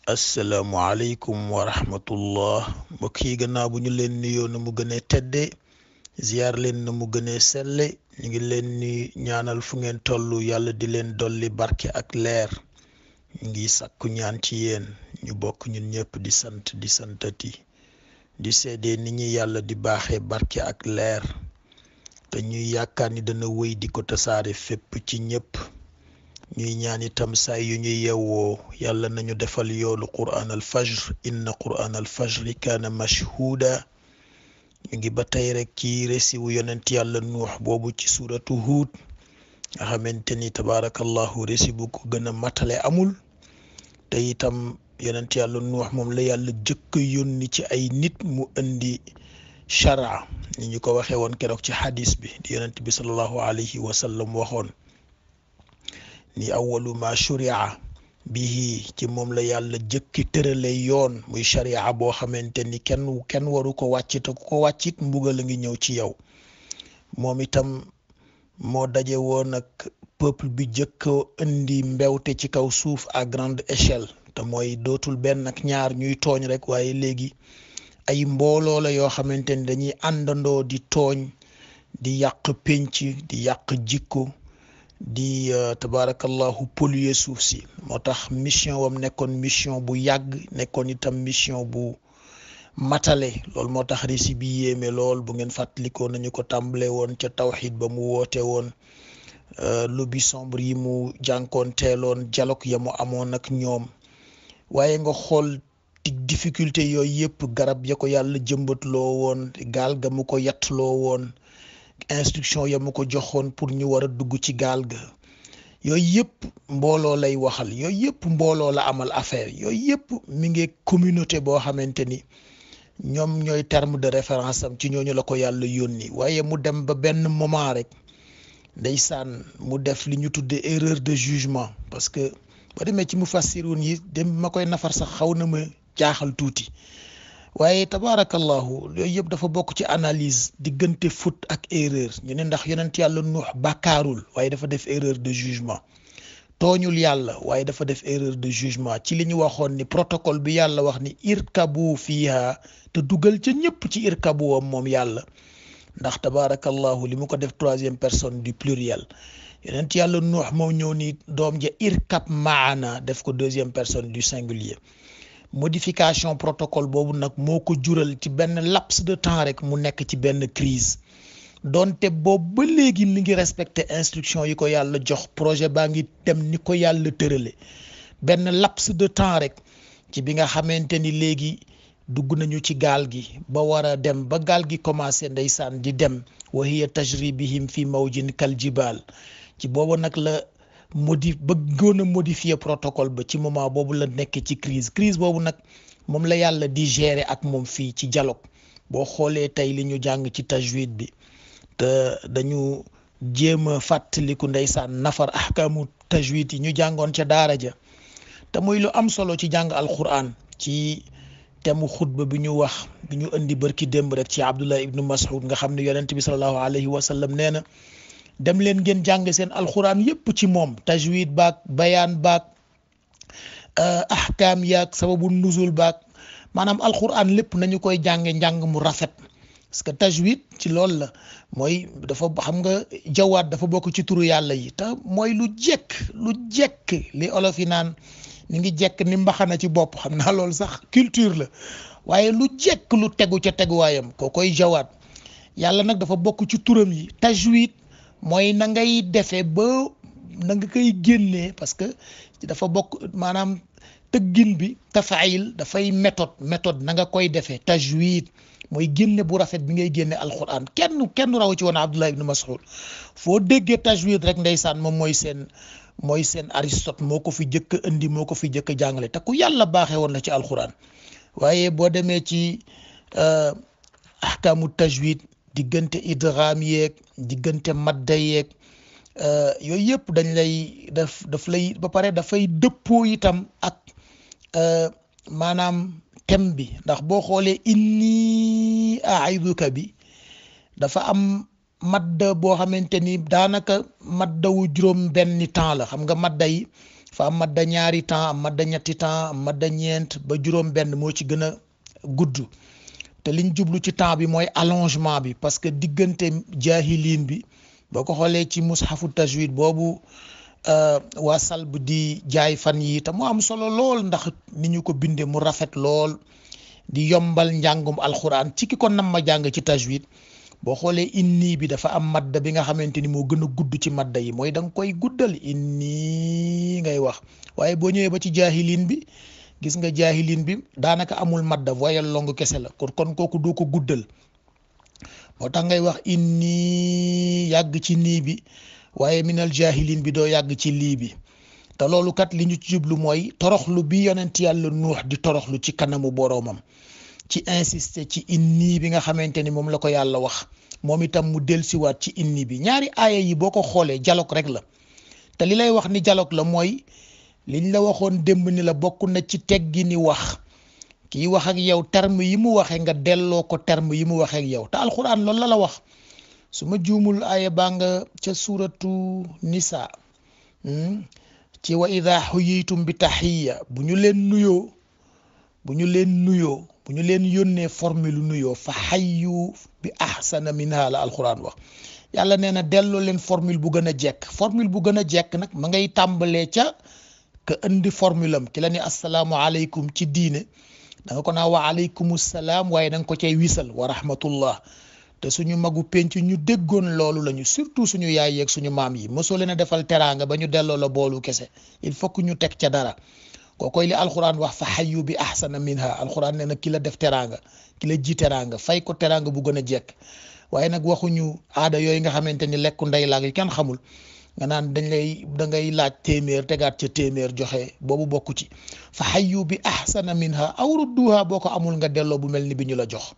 asalaamualeykum wa rahmatullah mbokk yi gannaaw bu ñu leen nuyoo na mu gënee tedde ziyaar leen na mu gënee selle ñu ngi leen ni ñaanal fu ngeen tollu yàlla di leen dolli barke ak leer ñu ngi sàkku ñaan ci yéen ñu bokk ñun ñëpp di sant di santati di seede ni ñi yàlla di baaxee barke ak leer te ñuy yaakaar ni dana wéy di ko tasaare fépp ci ñëpp ñuy ñaan itam saay yu ñuy yewwoo yàlla nañu defal yoolu qur'an al fajr inna qur'an al fajri kaana mashhuuda ñu ngi ba tey rek ci récit wu yonent yàlla nuux boobu ci suuratu huud nga xamante ni tabaarakallahu récit bu ko gën a matale amul te itam yonent yàlla nuux moom la yàlla jëkk yónni ci ay nit mu indi shara ni ñu ko waxee woon keroog ci xadis bi di yonent bi sallallahu alayhi wa sallam waxoon ni awalu ma shuria bihi ci moom la yàlla jëkki tërale yoon muy sharia boo xamante ni kenn waru ko wàcc te ku ko wàccit mbugal a ngi ñëw ci yow moom itam moo daje woon ak peuple bi jëkk indi mbewte ci kaw suuf à grande échelle te mooy dootul benn ak ñaar ñuy tooñ rek waaye léegi ay mbooloo la yoo xamante ni dañuy àndandoo di tooñ di yàq pénc di yàq jikko di tabaarakallahu polluer suuf si moo tax mission wam nekkoon mission bu yàgg nekkoon itam mission bu matale loolu moo tax récit bi yéeme lool bu ngeen fàttalikoo nañu ko tàmbale woon ca tawxid ba mu woote woon lobby sombre yi mu jànkoon teeloon dialogue ya mu amoon ak ñoom waaye nga xool tig difficulté yooyu yëpp garab ya ko yàlla jëmbatloo woon gaal ga mu ko yattloo woon instruction ya mu ko joxoon pour ñu war a dugg ci gaal ga yooyu yëpp mbooloo lay waxal yooyu yëpp mbooloo la amal affaire yooyu yëpp mi ngi communauté boo xamante ni ñoom ñooy terme de référence am ci ñooñu la ko yàlla yónni waaye mu dem ba benn moment rek ndeysaan mu def li ñu tuddee erreur de jugement parce que ba demee ci mufassirun yi dem ma koy nafar sax xaw na ma jaaxal tuuti waaye tabaarakallahu yooyu yëpp dafa bokk ci analyse diggante faute ak erreur ñu ne ndax yonent yàlla nuux bàkkaarul waaye dafa def erreur de jugement tooñul yàlla waaye dafa def erreur de jugement ci li ñu waxoon ni protocole bi yàlla wax ni irkabu fiha te dugal ca ñëpp ci irkabu wam moom yàlla ndax tabaarakallahu li mu ko def troisième personne du pluriel yonent yàlla nuux moo ñëw ni doom ja irkab maana def ko deuxième personne du singulier modification protocole boobu nag moo ko jural ci benn laps de temps rek mu nekk ci benn crise donte boobu ba léegi mi ngi respecté instruction yi ko yàlla jox projet baa ngi dem ni ko yàlla tërale benn laps de temps rek ci bi nga xamante ni léegi dugg nañu ci gaal gi ba war a dem ba gaal gi commencé ndeysaan di dem wa hiya tajri bihim fi mawjin kal jibal ci boobu nag la bëggoon a modifier protocole ba ci moment boobu la nekk ci crise boobu nag moom la yàlla di gérer ak moom fii ci dialogue boo xoolee tey li ñu jàng ci tajwid bi te dañu jéem a fàttaliku ndeysaan nafar ahkaamu tajwid yi ñu jàngoon ca daara ja te muy lu am solo ci jàng alquran ci temu xutba bi ñu wax bi ñu indi bërki démb rek ci Abdullah ibnu Mas'ud nga xam ne yonent bi sallallahu alayhi wa sallam nee na dem leen ngeen jàng seen alxuraan yépp ci moom tajwid baak bayaan baak ahkaam yaak sababu nuzul baak maanaam alxuraan lépp nañu koy jànge njàng mu rafet parce que tajwid ci loolu la mooy dafa xam nga jawaat dafa bokk ci turu yàlla yi te mooy lu jekk li olof yi naan mi ngi jekk ni mbaxana ci bopp xam naa loolu sax culture la waaye lu jekk lu tegu ca teguwaayam ko koy jawaat yàlla nag dafa bokk ci turam yi tajwid mooy na ngay defee ba na nga koy génnee parce que dafa bokk maanaam tëggin bi tafaayil dafay méthode na nga koy defee tajwid mooy génne bu rafet bi ngay génne alquran kenn raw ci woon Abdullah ibn Mas'ud foo déggee tajwid rek ndeysaan moom mooy seen Aristote moo ko fi jëkk indi moo ko fi jëkk jàngale te ku yàlla baaxee woon la ci alquran waaye boo demee ci ahkaamu tajwid diggante idgham yeeg diggante madda yeeg yooyu yëpp dañ lay daf lay ba pare dafay dëppoo itam ak maanaam thème bi ndax boo xoolee inni a'idhuka bi dafa am madda boo xamante ni daanaka madda wu juróom benni temps la xam nga madda yi fa am madda ñaari temps am madda ñetti temps am madda ñeent ba juróom benn moo ci gën a gudd te liñ jublu ci temps bi mooy allongement bi parce que diggante jaahiliin bi boo ko xoolee ci mushafu tajwid boobu waa salb di jaay fan yi te mu am solo lool ndax ni ñu ko bindee mu rafet lool di yombal njàngum alxuraan ci ki ko nam ma jàng ci tajwid boo xoolee inni bi dafa am madda bi nga xamante ni moo gën a gudd ci madda yi mooy da nga koy guddal inni ngay wax waaye boo ñëwee ba ci jaahiliin bi gis nga jaahiliin bi daanaka amul madda voyelle longue kese la kon kooku doo ko guddal moo tax ngay wax inni yàgg ci nii bi waaye minal jaahiliin bi doo yàgg ci lii bi te loolu kat li ñu ci jublu mooy toroxlu bi yonent yàlla nuux di toroxlu ci kanamu boroomam ci insister ci inni bi nga xamante ni moom la ko yàlla wax moom itam mu dellusiwaat ci inni bi ñaari aaya yi boo ko xoolee dialogue rek la te li lay wax ni dialogue la mooy liñ la waxoon démb ni la bokk na ci teggi ni wax kii wax ak yow terme yi mu waxee nga delloo ko terme yi mu waxee ak yow te alxuraan loolu la wax su ma juumul aaya baa nga ca suuratu nisa ci wa ida xuyitum bi taxiya bu ñu leen yónnee formule nuyoo fa xayyu bi ahsana minha la alxuraan wax yàlla nee na delloo leen formule bu gën a jekk formule bu gën a jekk nag ma ngay tàmbalee ca ka indi formule am ki la ni asalaamualeykum ci diine da nga ko naa wa aleykum salaam waaye da nga ko cay wisal wa rahmatullah te suñu magu penc ñu déggoon loolu lañu surtout suñu yaay yeeg suñu maam yi mosoo leen a defal teraanga ba ñu delloo la boolu kese il faut que ñu teg ca dara kookoy li alxuraan wax fa xayyu bi ahsana minha alxuraan nee na ki la def teraanga ki la ji teraanga fay ko teraanga bu gën a jekk waaye nag waxuñu aada yooyu nga xamante ni lekku ndey laag yi kenn xamul nga naan da ngay laaj téeméer tegaat ca téeméer joxe boobu bokku ci fa xayyu bi ahsana minha aw rudduha boo ko amul nga delloo bu mel ni bi ñu la jox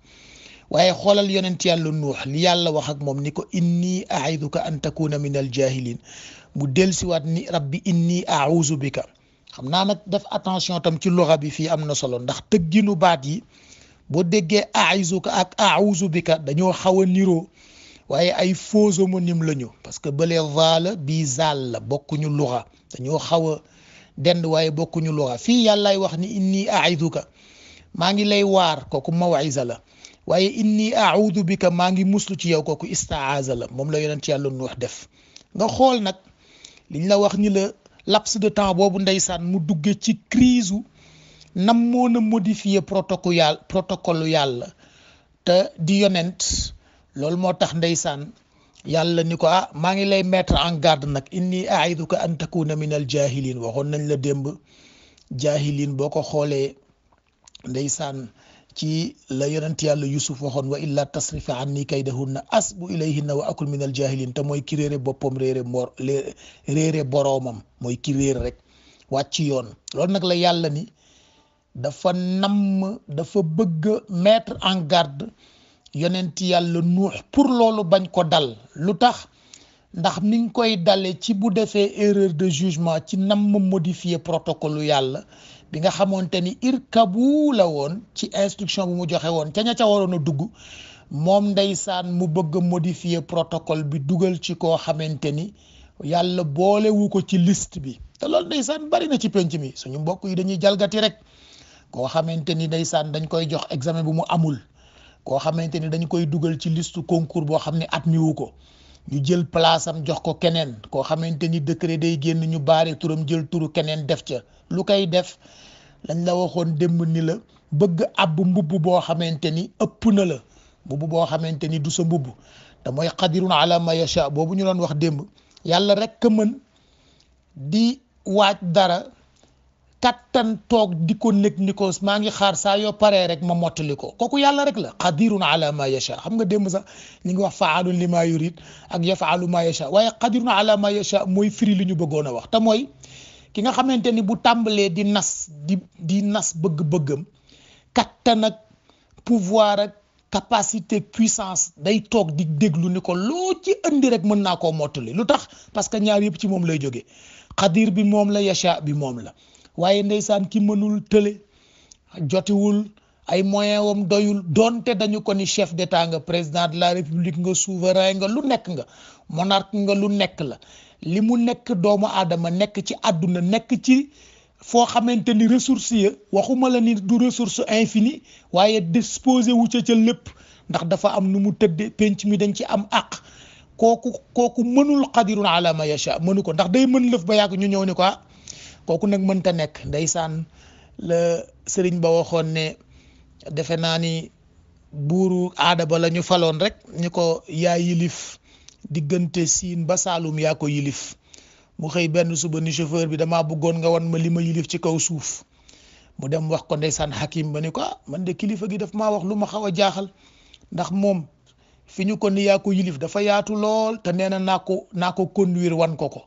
waaye xoolal yonent yàlla nuux li yàlla wax ak moom ni ko inni aiduka an takuna min al jahilin mu dellusiwaat ni rabbi inni auzu bika xam naa nag def attention tam ci luxa bi fii am na solo ndax tëgginu baat yi boo déggee aizuka ak auzu bika dañoo xaw a niroo waaye ay faux homonyme lañu parce que bële vaala bii zaal la bokkuñu luxa dañoo xaw a dend waaye bokkuñu luxa fii yàllaay wax ni inni aiduka maa ngi lay waar kooku mawisa la waaye inni audu bika maa ngi muslu ci yow kooku istaaza la moom la yonent yàlla nuux def nga xool nag liñ la wax ni la laps de temps boobu ndeysaan mu duggee ci crise nam moon a modifier protocole yàlla te di yonent loolu moo tax ndeysaan yàlla ni ko maa ngi lay mettre en garde nag inni aiduka an takuna min al jahilin waxoon nañ la démb jahilin boo ko xoolee ndeysaan ci la yonent yàlla yusuf waxoon wa illa tasrifi anni kaydahunna asbu ilayhinna wa akul min al jahilin te mooy ki réere boppam réere boroomam mooy ki réer rek wàcc yoon loolu nag la yàlla ni dafa bëgg mettre en garde yonent yàlla nuux pour loolu bañ ko dal lu tax ndax mi ngi koy dale ci bu defee erreur de jugement ci modifier protocole yàlla bi nga xamante ni irkabu la woon ci instruction bu mu joxe woon ca ña ca waroon a dugg moom ndeysaan mu bëgg a modifier protocole bi dugal ci koo xamante ni yàlla boolewu ko ci liste bi te loolu ndeysaan bari na ci penc mi suñu mbokk yi dañuy jalgati rek koo xamante ni ndeysaan dañ koy jox examen bu mu amul koo xamante ni dañ koy dugal ci liste concours boo xam ne admiwu ko ñu jël place am jox ko keneen koo xamante ni décret day génn ñu baare turam jël turu keneen def ca lu koy def lañ la waxoon démb ni la bëgg ab mbubb boo xamante ni ëpp na la mbubb boo xamante ni du sa mbubb te mooy qadirun ala ma yasha boobu ñu doon wax démb yàlla rek ka mën di waaj dara kattan toog di ko nekk ni ko maa ngi xaar saa yoo paree rek ma mottali ko kooku yàlla rek la qadirun ala ma yasha xam nga démb sax ñu ngi wax faalun li ma yurid ak yafaalu ma yasha waaye qadirun ala ma yasha mooy firi li ñu bëggoon a wax te mooy ki nga xamante ni bu tàmbalee di nas bëgg-bëggam kattan ak pouvoir ak capacité puissance day toog di déglu ni ko loo ci indi rek mën naa koo mottali lu tax parce que ñaar yëpp ci moom lay jógee qadir bi moom la yasha bi moom la waaye ndeysaan ki mënul tële jotiwul ay moyen wam doyul donte dañu ko ni chef d'état nga président de la république nga souverain nga lu nekk nga monarque nga lu nekk la li mu nekk doomu aadama nekk ci àdduna nekk ci foo xamante ni ressource ya waxuma la ni du ressource infini waaye disposé wu ca lépp ndax dafa am nu mu tëdde penc mi dañ ci am àq kooku mënul qadirun ala ma yasha mënu ko ndax day mën lëf ba yàgg ñu ñëw ni ko kooku nag mënta nekk ndeysaan la sëriñ ba waxoon ne defe naa ni buuru aada ba la ñu faloon rek ñu ko yaa yilif diggante siin ba Saalum yaa ko yilif mu xëy benn suba ni chauffeur bi damaa bëggoon nga wan ma li ma yilif ci kaw suuf mu dem wax ko ndeysaan Hakim ba ni ko man de kilifa gi daf maa wax lu ma xaw a jaaxal ndax moom fi ñu ko ni yaa ko yilif dafa yaatu lool te nee na naa ko conduire wan ko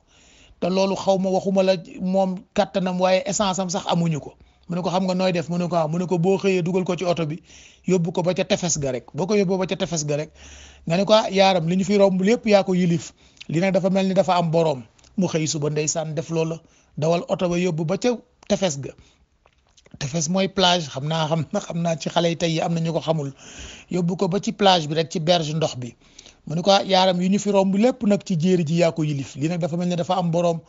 te loolu xaw ma waxuma la moom kattanam waaye essence am sax amuñu ko mu ne ko xam nga nooy def mu ne ko boo xëyee dugal ko ci oto bi yóbbu ko ba ca tefes ga rek boo ko yóbboo ba ca tefes ga rek nga ne ko yaaram li ñu fi romb lépp yaa ko yilif li nag dafa mel ni dafa am boroom mu xëy suba ndeysaan def loola dawal oto ba yóbbu ba ca tefes ga tefes mooy plage xam naa ci xale yi tey yi am na ñu ko xamul yóbbu ko ba ci plage bi rek ci berge ndox bi mu ne ko yaaram yi ñu fi romb lépp nag ci jéeri ji yaa ko yilif li nag dafa mel ni dafa am boroom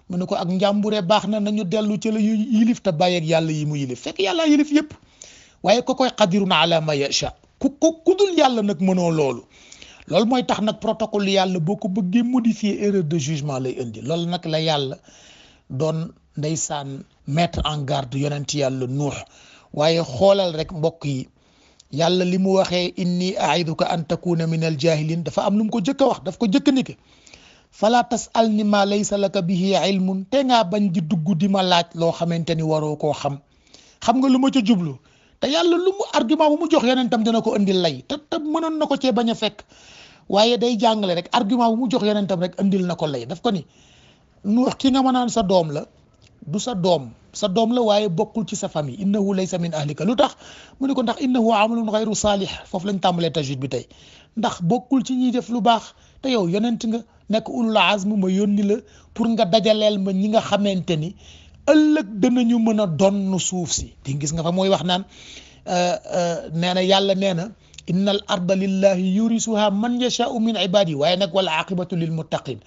mu ne ko ak njàmbure baax na nañu dellu ci la yu yilif te bàyyi ak yàlla yi mu yilif fekk yàlla yilif yëpp waaye ko koy qadirun ala ma yasha ku dul yàlla nag mënoo loolu mooy tax nag protocole yàlla boo ko bëggee modifier erreur de jugement lay indi loolu nag la yàlla doon ndeysaan mettre en garde yonent yàlla nuux waaye xoolal rek mbokk yi yàlla li mu waxee inni aiduka an takuna min al jahilin dafa am lu mu ko jëkk a wax daf ko jëkk ni ke fala tasalni ma laysa laka bihi ilmun te ngaa bañ di dugg di ma laaj loo xamante ni waroo koo xam nga lu ma ca jublu te yàlla lu mu argument bu mu jox yonentam dina ko indil lay te mënoon na ko cee bañ a fekk waaye day jàngale rek argument bu mu jox yonentam rek indil na ko lay daf ko ni Nuux ki nga mënaan sa doom la du sa doom la waaye bokkul ci sa famille innahu laysa min ahlika lu tax mu ne ko ndax innahu amalun ghayru salih foofu lañ tàmbalee tajwid bi tey ndax bokkul ci ñiy def lu baax te yow yonent nga nekk ulul azm ma yónni la pour nga dajaleel ma ñi nga xamante ni ëllëg danañu mën a donn suuf si di gis nga fa mooy wax naan nee na yàlla nee na inna al arda lillahi yurisuha man yashau min ibadihi waaye nag wal aqibatu lil muttaqin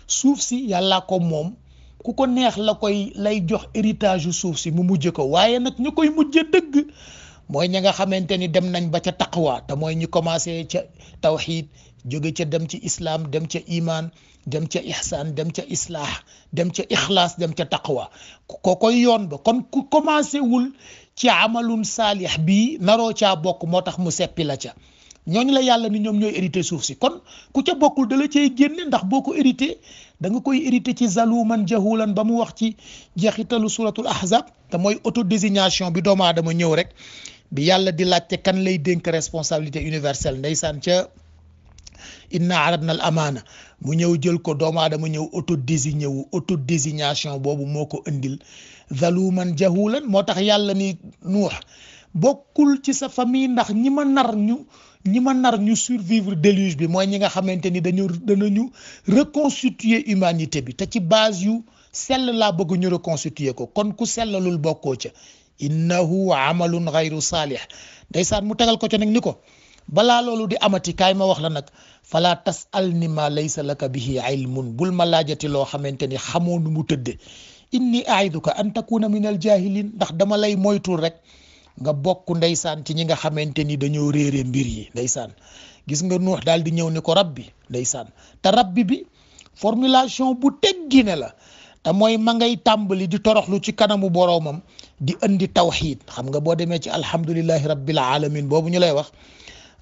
suuf si yàllaa ko moom ku ko neex lay jox héritage yu suuf si mu mujj ko waaye nag ñu koy mujje dëgg mooy ña nga xamante ni dem nañ ba ca taqwa te mooy ñu commencé ca tawxid jóge ca dem ci islam dem ca iman dem ca ihsan dem ca islah dem ca ixlaas dem ca taqwa ko koy yoon ba kon ku commencé wul ci amalun saalix bii naroo caa bokk moo tax mu seppi la ca ñooñu la yàlla ni ñoom ñooy hérité suuf si kon ku ca bokkul da la cay génne ndax boo ko hérité da nga koy hérité ci zaluman jahulan ba mu wax ci jeexitalu suratul ahzab te mooy autodésignation bi doomu aadama ñëw rek bi yàlla di laajte kan lay dénk responsabilité universelle ndeysaan ca inna aradna al amaana mu ñëw jël ko doomu aadama ñëw autodésignation boobu moo ko indil zaluman jahulan moo tax yàlla ni Nuux bokkul ci sa famille ndax ñi ma nar ñu survivre déluge bi mooy ñi nga xamante ni danañu reconstituer humanité bi te ci base yu sell laa bëgg ñu reconstituer ko kon ku sellalul bokkoo ca innahu amalun ghayru salih ndeysaan mu tegal ko ca nag ni ko balaa loolu di amati kaay ma wax la nag fala tasalni ma laysa laka bihi ilmun bul ma laajati loo xamante ni xamoo nu mu tëdde inni aiduka an takuna min al jahilin ndax dama lay moytul rek nga bokk ndeysaan ci ñi nga xamante ni dañoo réere mbir yi ndeysaan gis nga Nuux daal di ñëw ni ko rabbi ndeysaan te rabbi bi formulation bu teggine la te mooy ma ngay tàmbali di toroxlu ci kanamu boroomam di indi tawxiid xam nga boo demee ci alhamdulillahi rabbil alamin boobu ñu lay wax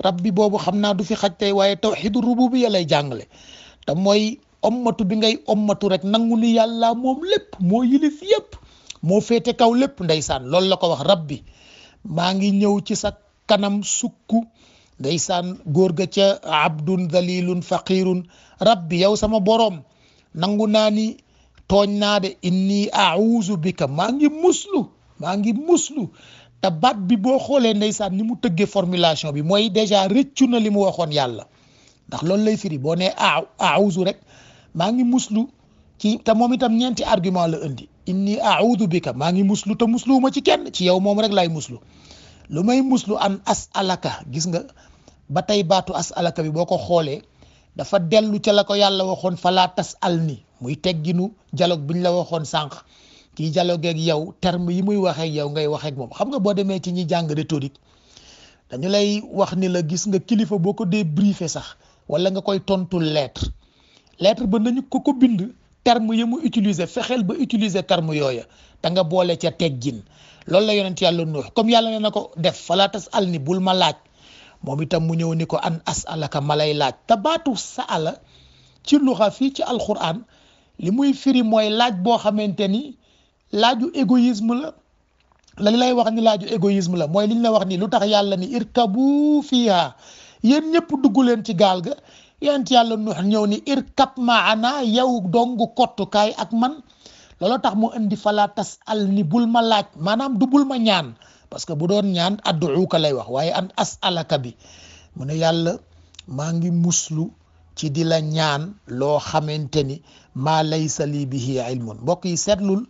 rabbi boobu xam naa du fi xaj tey waaye tawxiidu rububiyya lay jàngale te mooy ommatu bi ngay ommatu rek nangu ni yàlla moom lépp moo yilif yépp moo féete kaw lépp ndeysaan loolu la ko wax rabbi maa ngi ñëw ci sa kanam sukku ndeysaan góor ga ca abdun dalilun faqirun rabbi yow sama boroom nangu naa ni tooñ naa de inni a'uuzu bika maa ngi muslu te baat bi boo xoolee ndeysaan ni mu tëggee formulation bi mooy déjà rëccu na li mu waxoon yàlla ndax loolu lay firi boo nee a'uuzu rek maa ngi muslu ci te moom itam ñeenti argument la indi inni a'uudu bika maa ngi muslu te musluwuma ci kenn ci yow moom rek laay muslu lu may muslu an as'alaka gis nga ba tey baatu as'alaka bi boo ko xoolee dafa dellu ca la ko yàlla waxoon fala tas'alni muy tegginu dialogue biñ la waxoon sànq kii dialogue ak yow terme yi muy waxee ak yow ngay waxee ak moom xam nga boo demee ci ñi jàng rhétorique dañu lay wax ni la gis nga kilifa boo ko dee briefé sax wala nga koy tontul lettre ba nañu ko bind terme yi mu utiliser fexeel ba utiliser terme yooya te nga boole ca teggin loolu la yonent yàlla Nuux comme yàlla ne na ko def falaa tas al ni bul ma laaj moom itam mu ñëw ni ko an asalaka ma lay laaj te baatu saala ci luxa fii ci alquran li muy firi mooy laaj boo xamante ni laaju égoïsme la li lay wax ni laaju égoïsme la mooy liñ la wax ni lu tax yàlla ni irkabu fiha yéen ñëpp dugg leen ci gaal ga yonent yàlla Nuux ñëw ni irkab maana yow dong kottukaay ak man loolu tax mu indi fala tas al ni bul ma laaj maanaam du bul ma ñaan parce que bu doon ñaan adduuka lay wax waaye an asalaka bi mu ne yàlla maa ngi muslu ci di la ñaan loo xamante ni maa laysa lii bihi ilmun mbokk yi seetlul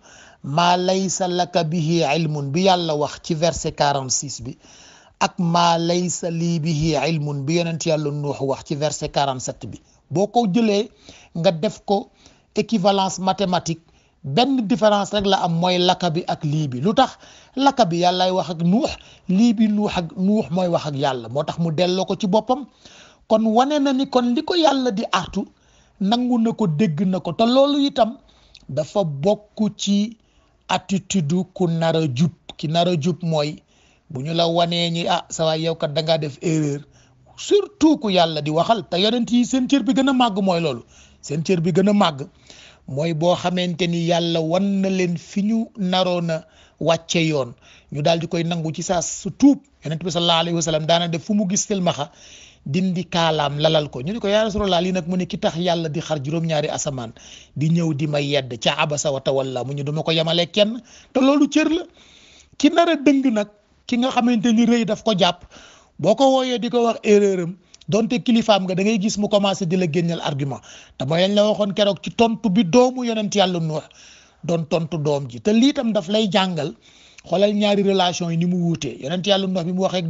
maa laysa laka bihi ilmun bi yàlla wax ci verset 46 bi ak maa laysa lii bihi ilmun bi yonent yàlla Nuux wax ci verset 47 bi boo ko jëlee nga def ko équivalence mathématique benn différence rek la am mooy laka bi ak lii bi lu tax laka bi yàllaay wax ak Nuux lii bi Nuux mooy wax ak yàlla moo tax mu delloo ko ci boppam kon wane na ni kon li ko yàlla di artu nangu na ko dégg na ko te loolu itam dafa bokk ci attitude ku nar a jub ki nar a jub mooy bu ñu la wanee ñi sa waay yow kat da ngaa def erreur surtout ku yàlla di waxal te yonent yi seen cër bi gën a màgg mooy loolu seen cër bi gën a màgg mooy boo xamante ni yàlla wan na leen fi ñu naroon a wàcce yoon ñu daal di koy nangu ci saa su tuub yonent bi sallallahu alayhi wa sallam daana def fu mu gis silmaxa dindi kaalaam lalal ko ñu ne ko yaa Rasulullah lii nag mu ne ki tax yàlla di xar juróom-ñaari asamaan di ñëw di ma yedd ca abasa wa tawalla mu ñu duma ko yemale kenn te loolu cër la ki nar a dëng nag ki nga xamante ni rëy daf ko jàpp boo ko wooyee di ko wax erreur am donte kilifaam nga da ngay gis mu commencé di la génneel argument te mooy lañ la waxoon keroog ci tontu bi doomu yonent yàlla Nuux doon tontu doom ji te lii tam daf lay jàngal xoolal ñaari relation yi ni mu wuutee yonent yàlla Nuux bi mu waxee ak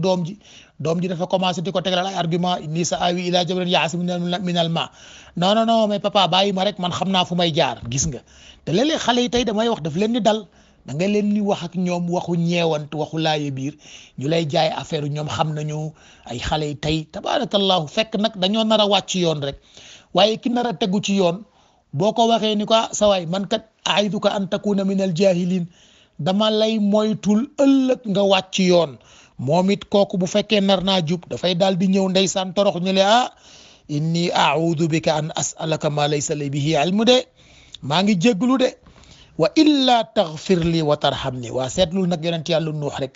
doom ji dafa commencé di ko tegal ay argument nii sa awi ila jabalin ya'simunii minal maa non mais papa bàyyi ma rek man xam naa fu may jaar gis nga te léeg-léeg xale yi tey damay wax daf leen ni dal da nga leen ni wax ak ñoom waxu ñeewant waxu laaye biir ñu lay jaay affaire ñoom xam nañu ay xale yi tey tabaarakallahu fekk nag dañoo nar a wàcc yoon rek waaye ki nar a tegu ci yoon boo ko waxee ni ko sa waay man kat aiduka an takuna minal jahilin dama lay moytul ëllëg nga wàcc yoon moom it kooku bu fekkee nar naa jub dafay daal di ñëw ndeysaan torox ñu le inni a'udhu bika an as'alaka ma laysa li bihi ilmu de maa ngi jégglu de wa illa taghfir li wa tarhamni waa seetlul nag yonent yàlla Nuux rek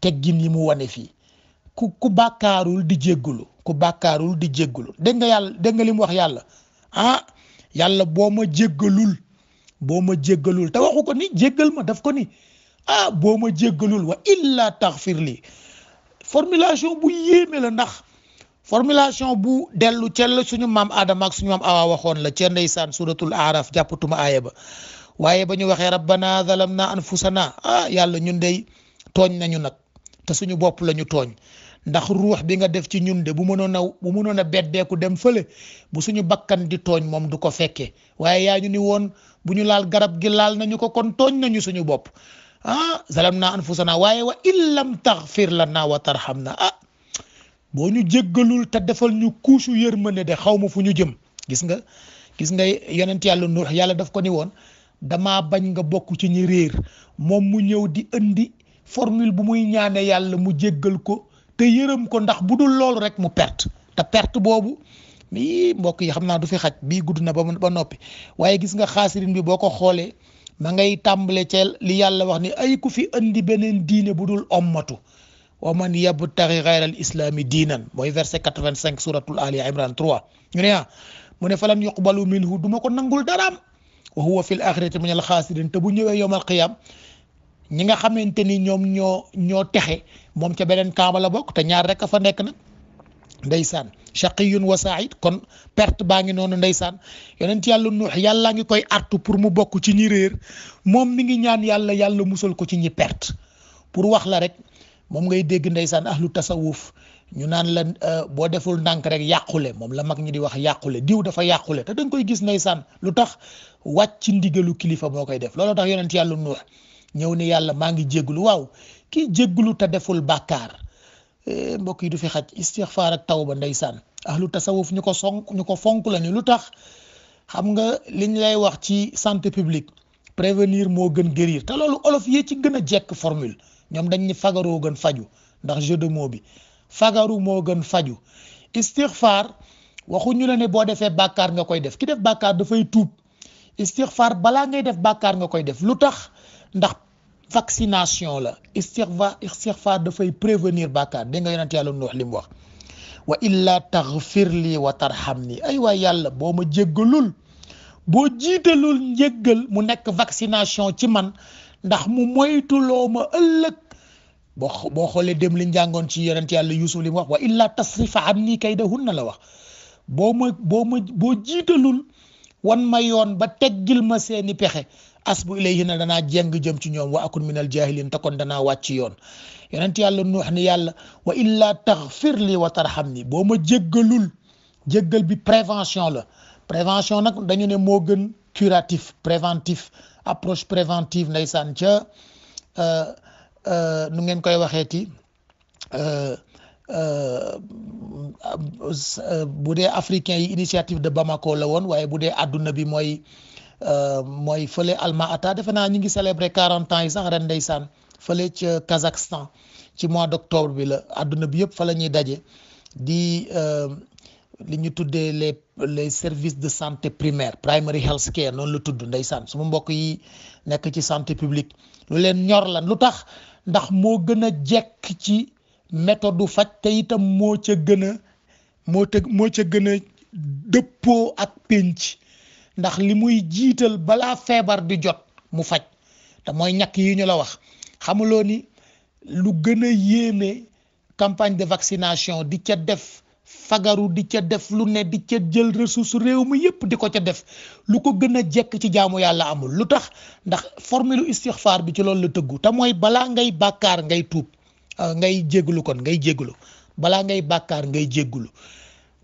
teggin yi mu wane fii ku bàkkaarul di jéggulu dégg nga li mu wax yàlla yàlla boo ma jéggalul te waxu ko ni jéggal ma daf ko ni boo ma jéggalul wa illa taghfir li formulation bu yéeme la ndax formulation bu dellu ca la suñu maam Adama ak suñu maam Awa waxoon la ca ndeysaan suratul Araf jàppatuma aaya ba waaye ba ñu waxee rabbana zalamna anfusana yàlla ñun dey tooñ nañu nag te suñu bopp la ñu tooñ ndax ruux bi nga def ci ñun de bu mënoon a beddeeku dem fële bu suñu bakkan di tooñ moom du ko fekkee waaye yaa ñu ni woon bu ñu laal garab gi laal nañu ko kon tooñ nañu suñu bopp zalamna anfusana waaye wa illam taghfir lana wa tarhamna boo ñu jéggalul te defal ñu kuusu yërmande de xaw ma fu ñu jëm gis nga yonent yàlla Nuux yàlla daf ko ni woon damaa bañ nga bokk ci ñi réer moom mu ñëw di indi formule bu muy ñaane yàlla mu jéggal ko te yërëm ko ndax bu dul loolu rek mu perte te perte boobu mbokk yi xam naa du fi xaj bii gudd na ba noppi waaye gis nga xaasirin bi boo ko xoolee ma ngay tàmbale ca li yàlla wax ni ay ku fi indi beneen diine bu dul ommatu wa man yabtaghi ghayra al islami diinan mooy verset 85 suratul Ali Imran 3 ñu ne mu ne falan yuqbalu minhu du ma ko nangul daraam wa huwa fil axirati min al xaasirin te bu ñëwee yowmal qiyam ñi nga xamante ni ñoom ñoo texe moom ca beneen kaaba la bokk te ñaar rek a fa nekk nag ndeysaan shaqiyun wa said kon perte baa ngi noonu ndeysaan yonent yàlla Nuux yàllaa ngi koy artu pour mu bokk ci ñi réer moom mi ngi ñaan yàlla musal ko ci ñi perte pour wax la rek moom ngay dégg ndeysaan ahlu tasawuf ñu naan la boo deful ndànk rek yàqule moom la mag ñi di wax yàqule diw dafa yàqule te dañ koy gis ndeysaan lu tax wàcc ndigalu kilifa moo koy def looloo tax yonent yàlla Nuux ñëw ni yàlla maa ngi jégglu waaw kii jégglu te deful bàkkaar mbokk yi du fi xaj istixfaar ak tawba ndeysaan ahlu tasawuf ñu ko fonk la ni lu tax xam nga liñ lay wax ci santé publique prévenir moo gën guérir te loolu olof yee ci gën a jekk formule ñoom dañ ni fagaroo gën faju ndax jeu de mots bi fagaru moo gën faju istixfaar waxuñu la ne boo defee bàkkaar nga koy def ki def bàkkaar dafay tuub istixfaar balaa ngay def bàkkaar nga koy def lu tax ndax vaccination la istixfaar dafay prévenir bàkkaar dégg nga yonent yàlla Nuux li mu wax wa illa taghfir li wa tarhamni ay waay yàlla boo ma jéggalul boo jiitalul njéggal mu nekk vaccination ci man ndax mu moytuloo ma ëllëg boo xoolee dem li njàngoon ci yonent yàlla Yuusuf li mu wax wa illa tasrifa anni kaydahunna la wax boo jiitalul wan ma yoon ba teggil ma seeni pexe asbu ilayhinna danaa jeng jëm ci ñoom wa akun minal jahilin te kon danaa wàcc yoon yonent yàlla Nuux ni yàlla wa illa taghfir li wa tarhamni boo ma jéggalul jéggal bi prévention la prévention nag dañu ne moo gën curatif préventif approche préventive ndeysaan ca nu ngeen koy waxeeti bu dee africain yi initiative de Bamako la woon waaye bu dee adduna bi mooy fële Alma Ata defe naa ñu ngi célébrer 40 ans yi sax ren ndeysaan fële ca Kazakhstan ci mois d'octobre bi la adduna bi yëpp fa la ñuy daje di li ñu tuddee les services de santé primaire primary health care noonu la tudd ndeysaan suma mbokk yi nekk ci santé publique lu leen ñor lan lu tax ndax moo gën a jekk ci méthode du faj te itam moo ca gën a dëppoo ak pénc ndax li muy jiital balaa feebar di jot mu faj te mooy ñàkk yi ñu la wax xamuloo ni lu gën a yéeme campagne de vaccination di ca def fagaru di ca def lu ne di ca jël ressource réew mi yépp di ko ca def lu ko gën a jekk ci jaamu yàlla amul lu tax ndax formule istixfaar bi ci loolu la tëggu te mooy balaa ngay bàkkaar ngay tuub ngay jégglu kon ngay jégglu balaa ngay bàkkaar ngay jégglu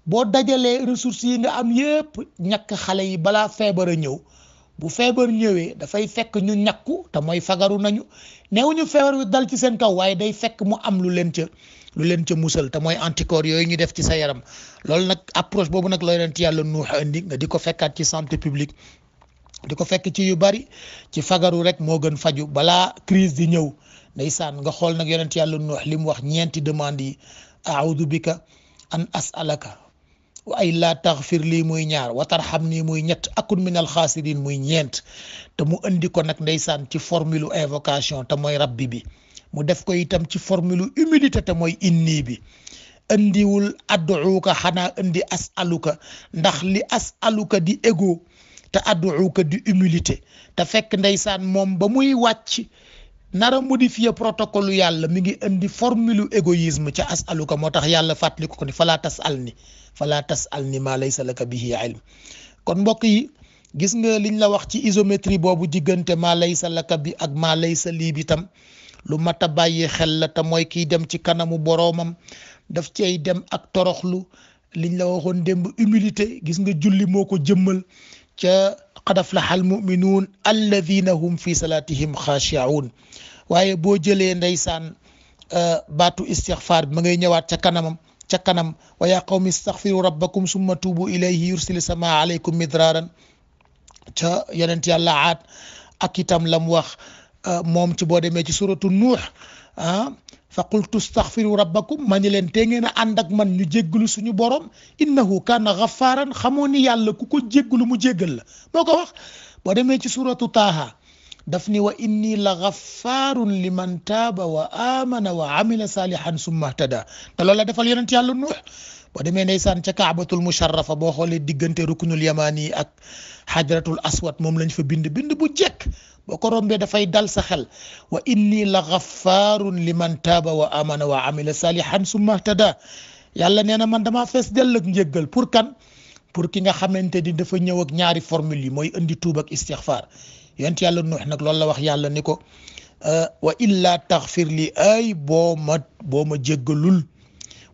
boo dajalee ressources yi nga am yépp ñàkk xale yi balaa feebar a ñëw bu feebar ñëwee dafay fekk ñu ñàkku te mooy fagaru nañu neewuñu feebar wi dal ci seen kaw waaye day fekk mu am lu leen ca musal te mooy anticorps yooyu ñu def ci sa yaram loolu nag approche boobu nag la yonent yàlla Nuux indi nga di ko fekkaat ci santé publique di ko fekk ci yu bari ci fagaru rek moo gën faju balaa crise di ñëw ndeysaan nga xool nag yonent yàlla Nuux li mu wax ñeenti demande yi a'udhu bika an as'alaka wa ay laa taghfir lii muy ñaar wa tarhamni muy ñett akun minal xaasirin muy ñeent te mu indi ko nag ndeysaan ci formule invocation te mooy rabbi bi mu def ko itam ci formule humilité te mooy inni bi indiwul ad'uka xanaa indi as'aluka ndax li as'aluka di ego te ad'uka di humilité te fekk ndeysaan moom ba muy wàcc nara modifier protocole yàlla mi ngi indi formule égoïsme ca as'aluka moo tax yàlla fàttali ko ni fala tas'alni ma laysa laka bihi ilm kon mbokk yi gis nga liñ la wax ci isométrie boobu diggante ma laysa laka bi ak ma laysa lii bi tam lu mat a bàyyi xel la te mooy kiy dem ci kanamu boroomam daf cay dem ak toroxlu liñ la waxoon démb humilité gis nga julli moo ko jëmmal ca qad aflaha al muminuun alladina hum fi salatihim xaashi'uun waaye boo jëlee ndeysaan baatu istixfaar bi ma ngay ñëwaat ca kanam wa yaa qawmi istaghfiru rabbakum summa tuubu ilayhi yursili samaa alaykum midraaran ca yonent yàlla aat ak itam lam wax moom ci boo demee ci suratu nuux fa qultu astaghfiru rabbakum ma ni leen te ngeen a ànd ak man ñu jéggalu suñu borom innahu kaana gaffaaran xamoo ni yàlla ku ko jéggalu mu jéggal la moo ko wax boo demee ci suratu taaha daf ni wa inni la gaffaarun liman taaba wa amana wa amila salihan summa ihtada te loolu la defal yonent yàlla nuux boo demee ndeysaan ca kaabatul musharrafa boo xoolee diggante ruknul yamani ak xajratul aswad moom lañ fa bind bu jekk boo ko rombee dafay dal sa xel wa inni la gaffaarun liman taaba wa amana wa amila salihan summa ihtada yàlla nee na man damaa fees dell ak njéggal pour kan pour ki nga xamante ni dafa ñëw ak ñaari formule yi mooy indi tuub ak istixfaar yonent yàlla nuux nag loolu la wax yàlla ni ko wa illa taghfir li ay boo ma jéggalul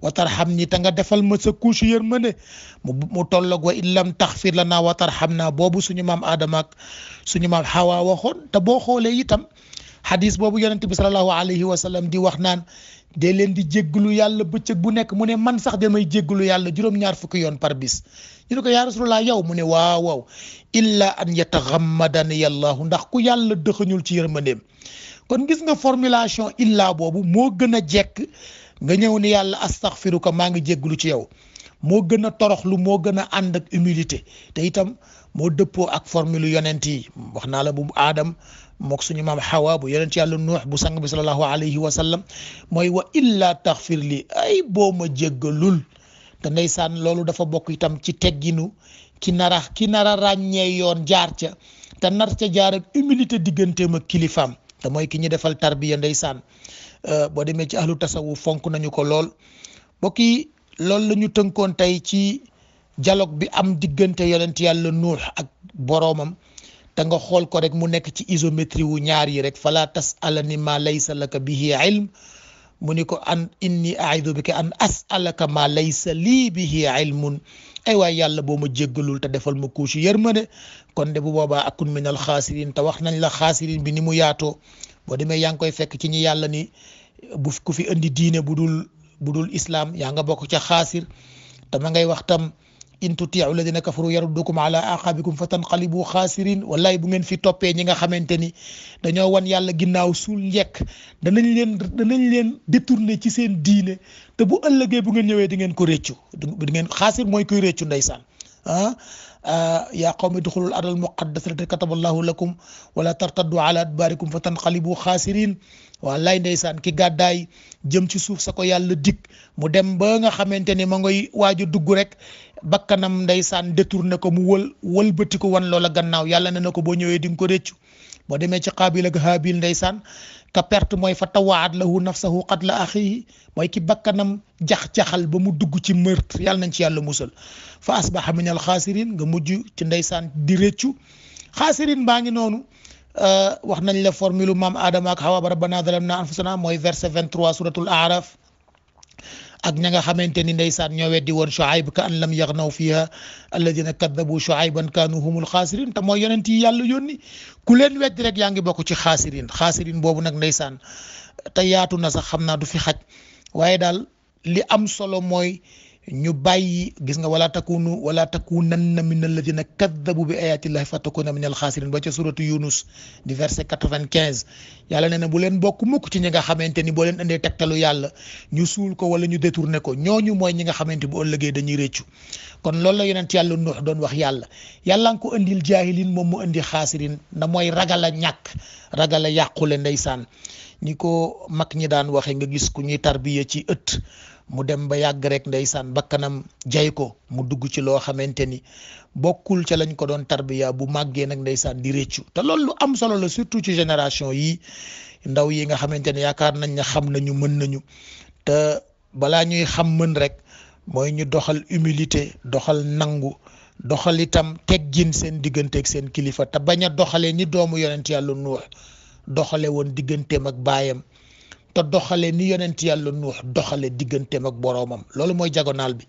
wa tarhamni te nga defal ma sa couche yërmande mu tolloog wa in lam taxfir lana wa tarhamna boobu suñu maam Adama ak suñu maam Hawa waxoon. te boo xoolee itam xadis boobu yonent bi sallallahu alayhi wa sallam di wax naan dee leen di jégglu yàlla bëccëg bu nekk mu ne man sax damay jégglu yàlla juróom-ñaar fukki yoon par bis. ñu ne ko yaa rasulullah yow mu ne waaw illa an yataxammadani yàllaahu ndax ku yàlla dëxañul ci yërmandeem. kon gis nga formulation illa boobu moo gën a jekk nga ñëw ni yàlla astaghfiruka maa ngi jégglu ci yow moo gën a toroxlu moo gën a ànd ak humilité te itam moo dëppoo ak formule yonent yi wax naa la bu aadam mook suñu maam Hawa bu yonent yàlla Nuux bu sang bi sallallahu alayhi wa sallam mooy wa illa taxfir li ay boo ma jéggalul. te ndeysaan loolu dafa bokk itam ci tegginu ki nara ràññee yoon jaar ca te nar ca jaar ak humilité digganteem ak kilifaam te mooy ki ñu defal tarbiya ndeysaan boo demee ci ahlu tasawuf fonk nañu ko lool. mbokk yi loolu la ñu tënkoon tey ci dialogue bi am diggante yonent yàlla Nuux ak boroomam te nga xool ko rek mu nekk ci isométrie wu ñaar yi rek fala tasalani ma laysa laka bihi ilm mu ni ko an inni aidu bika an asalaka ma laysa lii bihi ilmun ay waay yàlla boo ma jéggalul te defal ma couche yërmande kon de bu boobaa akun min al xaasirin te wax nañ la xaasirin bi ni mu yaatoo boo demee yaa ngi koy fekk ci ñi yàlla ni bu ku fi indi diine bu dul islam yaa nga bokk ca xaasir te ma ngay wax tam in tutiu alladina kafaru yaruddukum ala aqabikum fa tanqalibu xaasirin wallaay bu ngeen fi toppee ñi nga xamante ni dañoo wan yàlla ginnaaw suul njekk danañ leen détourner ci seen diine te bu ëllëgee bu ngeen ñëwee di ngeen ko réccu di ngeen xaasir mooy koy réccu ndeysaan yaa qawmi duxulul ardal muqaddasata kataballahu lakum wala tartaddu ala adbarikum fa tanqalibu xaasirin wallaay ndeysaan ki gàddaay jëm ci suuf sa ko yàlla dig mu dem ba nga xamante ni ma ngoy waaju dugg rek bakkanam ndeysaan détourné ko mu wëlbati ko wan loola gannaaw yàlla ne na ko boo ñëwee di nga ko réccu boo demee ci Qaabil ak Haabil ndeysaan ka perte mooy fa tawaat lahu nafsahu qatla axihi mooy ki bakkanam jax-jaxal ba mu dugg ci meurtre yàlla nañ ci yàlla musal fa asbaha min al xaasirin nga mujj ci ndeysaan di réccu xaasirin baa ngi noonu wax nañ la formule maam Adama ak Hawa rabbana zalamna anfusana mooy verset 23 suratul Araf ak ña nga xamante ni ndeysaan ñoo weddi woon Shuayb ka an lam yaghnaw fiha alladina kaddabu Shuayban kaanu humul xaasirin te mooy yonent yi yàlla yónni ku leen weddi rek yaa ngi bokk ci xaasirin boobu nag ndeysaan te yaatu na sax xam naa du fi xaj waaye daal li am solo mooy ñu bàyyi gis nga wala takunanna min alladina kaddabu bi ayatillahi fa takuna min al xaasirin ba ca suratu Yunus di verset 95 yàlla nee na bu leen bokk mukk ci ñi nga xamante ni boo leen indee tegtalu yàlla ñu suul ko wala ñu détourné ko ñooñu mooy ñi nga xamante bu ëllëgee dañuy réccu kon loolu la yonent yàlla Nuux doon wax yàlla nga ko indil jaahilin moom mu indi xaasirin na mooy ragal a ñàkk ragal a yàqule ndeysaan ni ko mag ñi daan waxe nga gis ku ñuy tarbiya ci ëtt mu dem ba yàgg rek ndeysaan bakkanam jay ko mu dugg ci loo xamante ni bokkul ca lañ ko doon tarbiya bu màggee nag ndeysaan di réccu te loolu lu am solo la surtout ci génération yi ndaw yi nga xamante ne yaakaar nañ ne xam nañu mën nañu te balaa ñuy xam mën rek mooy ñu doxal humilité doxal nangu doxal itam teggin seen digganteeg seen kilifa te bañ a doxalee ni doomu yonent yàlla Nuux doxale woon digganteem ak baayam te doxale ni yonent yàlla Nuux doxale digganteem ak boroomam loolu mooy jagonaal bi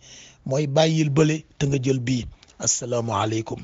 mooy bàyyil bële te nga jël bii asalaamaaleykum